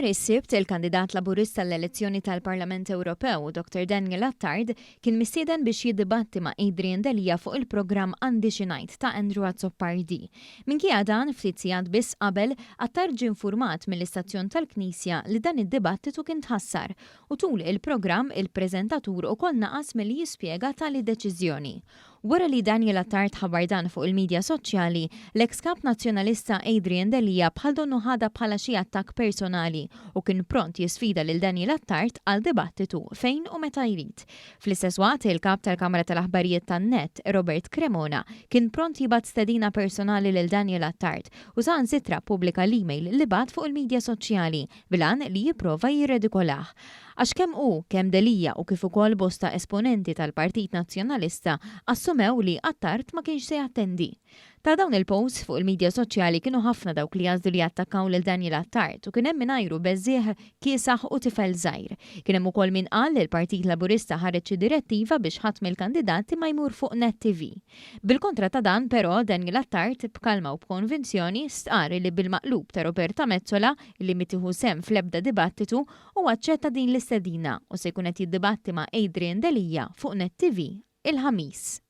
Nhar is-Sibt il-kandidat Laburista l-elezzjoni tal-Parlament Ewropew Dr. Daniel Attard kien mistieden biex jiddibatti ma' Adrian Delia fuq il-programm Għandi xi ngħid ta' Andrew Azzoppardi. Minkejja dan ftit sigħat biss qabel Attard ġie infurmat mill-istazzjon tal-Knisja li dan id-dibattitu kien tħassar u tul il-programm il-preżentatur ukoll naqas milli jispjega tali deċiżjoni. Wara li Daniel Attard ħabar dan fuq il-medja soċjali, l-eks kap nazzjonalista Adrian Delia bħal donnu ħada bħala xi attakk personali u kien pront jisfida lil Daniel Attard għal dibattitu fejn u meta jrid. Fl-istess waqt il-kap tal-Kamra tal-Aħbarijiet tan-Net, Robert Cremona, kien pront jibgħat stedina personali lil Daniel Attard u saħansitra pubblika l-email li bat fuq il-medja soċjali bilan li jipprova jirredikolah. Għax kemm Delia u kif ukoll bosta esponenti tal-Partit Nazzjonalista assumew li Attard ma kienx se jattendi. Ta' dawn il-posts fuq il-medja soċjali kienu ħafna dawk li jazdu li attakkaw lil Daniel Attard u kien hemm minajru beżieħ kiesaħ u tifel żgħir. Kien hemm ukoll min qal li l-Partit Laburista ħareġ direttiva biex ħadd mill-kandidati ma jmur fuq Net TV. Bil-kontra ta' dan però Daniel Attard b'kalma u b'konvinzjoni stqar li bil-maqlub ta' Roberta Mezzola li mitieħu sem fl-ebda dibattitu u aċċetta din l-istedina u se jkun qed jiddibatti ma' Adrian Delia fuq Net TV il-ħamis.